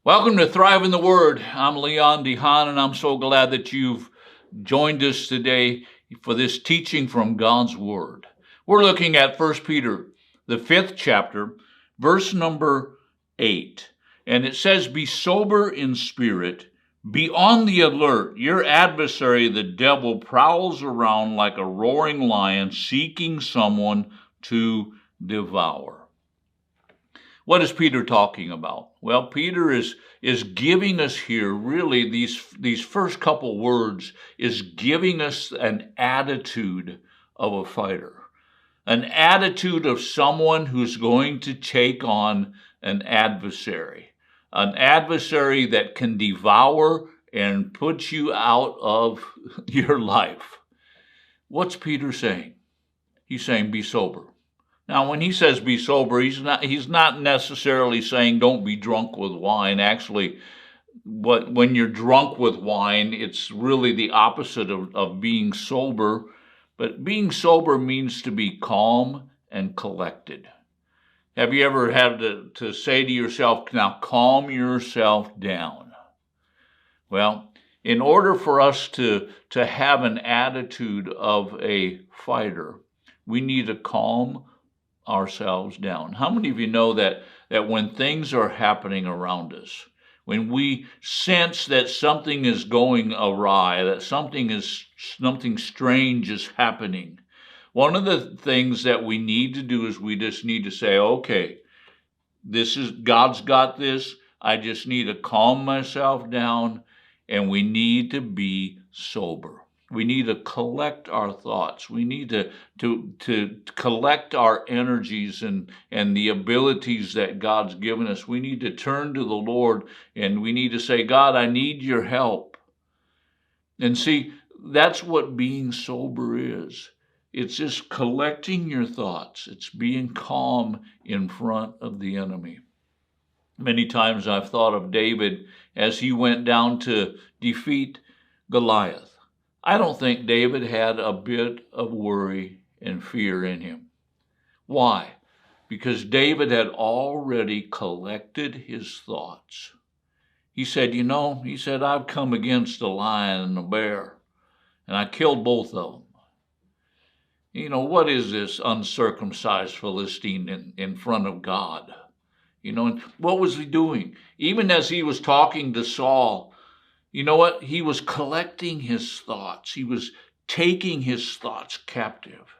Welcome to Thrive in the Word. I'm Leon DeHaan, and I'm so glad that you've joined us today for this teaching from God's Word. We're looking at 1 Peter, the 5th chapter, verse number 8. And it says, "Be sober in spirit, be on the alert. Your adversary, the devil, prowls around like a roaring lion, seeking someone to devour." What is Peter talking about? Well, Peter is giving us here, really, these first couple words is giving us an attitude of a fighter, an attitude of someone who's going to take on an adversary that can devour and put you out of your life. What's Peter saying? He's saying, be sober. Now, when he says be sober, he's not necessarily saying don't be drunk with wine. Actually, when you're drunk with wine, it's really the opposite of being sober. But being sober means to be calm and collected. Have you ever had to say to yourself, now calm yourself down? Well, in order for us to have an attitude of a fighter, we need to calm ourselves down. How many of you know that when things are happening around us, when we sense that something is going awry, that something strange is happening, one of the things that we need to do is we just need to say, okay, God's got this. I just need to calm myself down, and we need to be sober. We need to collect our thoughts. We need to collect our energies and the abilities that God's given us. We need to turn to the Lord, and we need to say, God, I need your help. And see, that's what being sober is. It's just collecting your thoughts. It's being calm in front of the enemy. Many times I've thought of David as he went down to defeat Goliath. I don't think David had a bit of worry and fear in him. Why? Because David had already collected his thoughts. He said, I've come against a lion and a bear, and I killed both of them. What is this uncircumcised Philistine in front of God? And what was he doing? Even as he was talking to Saul, you know what? He was collecting his thoughts. He was taking his thoughts captive.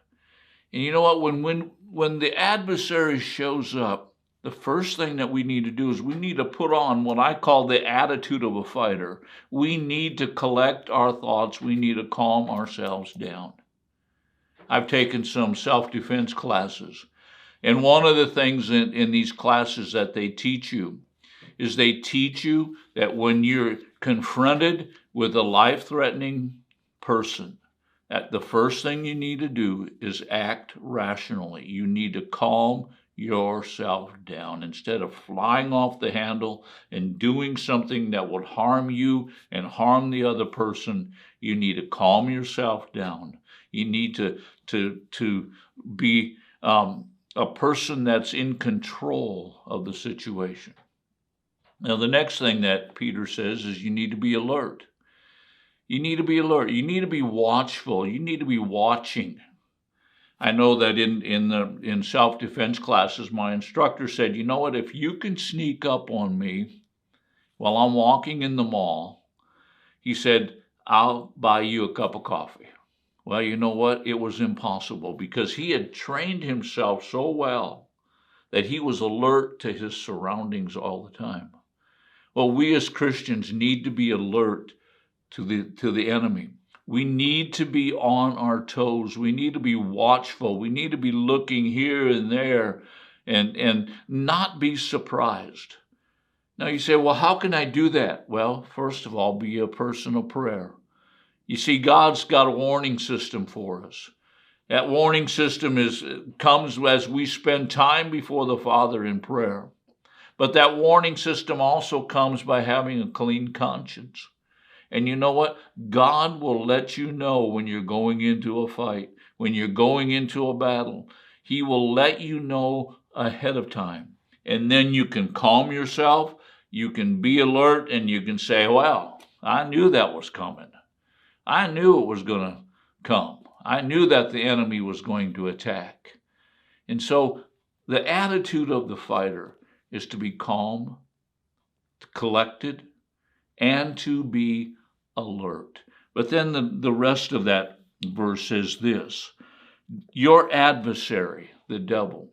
And you know what? When the adversary shows up, the first thing that we need to do is we need to put on what I call the attitude of a fighter. We need to collect our thoughts. We need to calm ourselves down. I've taken some self-defense classes. And one of the things in these classes that they teach you is they teach you that when you're confronted with a life-threatening person, that the first thing you need to do is act rationally. You need to calm yourself down. Instead of flying off the handle and doing something that would harm you and harm the other person, you need to calm yourself down. You need to be a person that's in control of the situation. Now, the next thing that Peter says is you need to be alert. You need to be alert. You need to be watchful. You need to be watching. I know that in self-defense classes, my instructor said, you know what, if you can sneak up on me while I'm walking in the mall, he said, I'll buy you a cup of coffee. Well, you know what? It was impossible because he had trained himself so well that he was alert to his surroundings all the time. Well, we as Christians need to be alert to the enemy. We need to be on our toes. We need to be watchful. We need to be looking here and there and not be surprised. Now you say, well, how can I do that? Well, first of all, be a person of prayer. You see, God's got a warning system for us. That warning system comes as we spend time before the Father in prayer. But that warning system also comes by having a clean conscience. And you know what? God will let you know when you're going into a fight, when you're going into a battle. He will let you know ahead of time. And then you can calm yourself. You can be alert and you can say, well, I knew that was coming. I knew it was going to come. I knew that the enemy was going to attack. And so the attitude of the fighter is to be calm, collected, and to be alert. But then the rest of that verse says this: your adversary, the devil,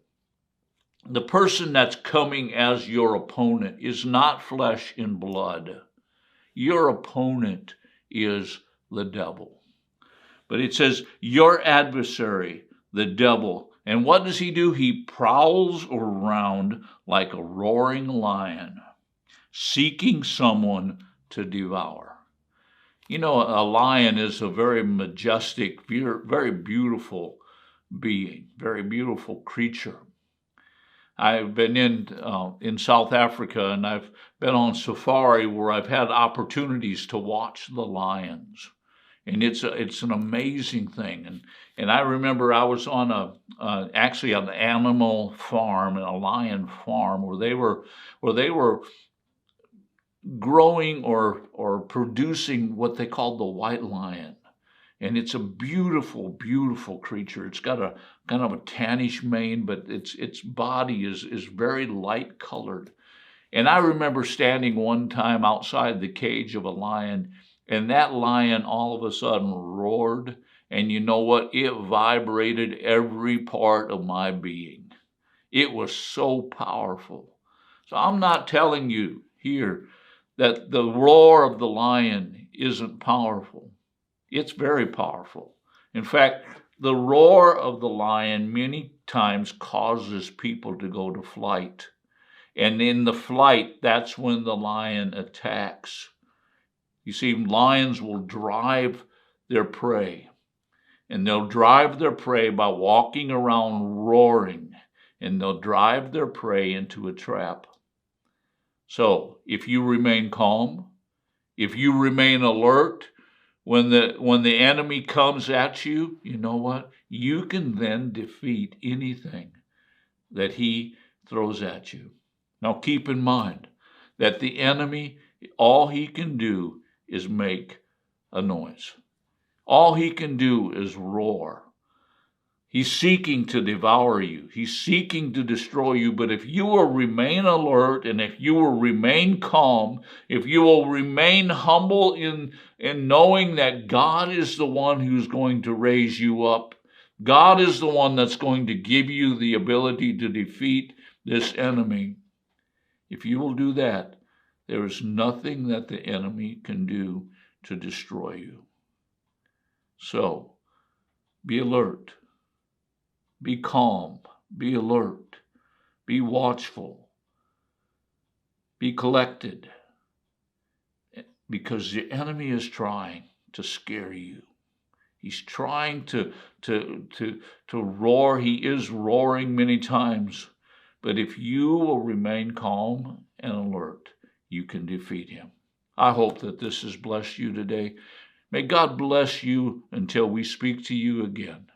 the person that's coming as your opponent, is not flesh and blood. Your opponent is the devil. But it says, your adversary, the devil. And what does he do? He prowls around like a roaring lion, seeking someone to devour. You know, a lion is a very majestic, very beautiful being, very beautiful creature. I've been in South Africa, and I've been on safari where I've had opportunities to watch the lions, and it's an amazing thing. And I remember I was on actually on an animal farm, a lion farm, where they were growing or producing what they called the white lion. And it's a beautiful, beautiful creature. It's got a kind of a tannish mane, but its body is very light colored. And I remember standing one time outside the cage of a lion, and that lion all of a sudden roared. And you know what? It vibrated every part of my being. It was so powerful. So I'm not telling you here that the roar of the lion isn't powerful. It's very powerful. In fact, the roar of the lion many times causes people to go to flight. And in the flight, that's when the lion attacks. You see, lions will drive their prey. And they'll drive their prey by walking around roaring. And they'll drive their prey into a trap. So, if you remain calm, if you remain alert, when the enemy comes at you, you know what? You can then defeat anything that he throws at you. Now keep in mind that the enemy, all he can do is make a noise. All he can do is roar. He's seeking to devour you. He's seeking to destroy you. But if you will remain alert, and if you will remain calm, if you will remain humble in knowing that God is the one who's going to raise you up, God is the one that's going to give you the ability to defeat this enemy. If you will do that, there is nothing that the enemy can do to destroy you. So, be alert. Be calm, be alert, be watchful, be collected, because the enemy is trying to scare you. He's trying to roar. He is roaring many times, but if you will remain calm and alert, you can defeat him. I hope that this has blessed you today. May God bless you until we speak to you again.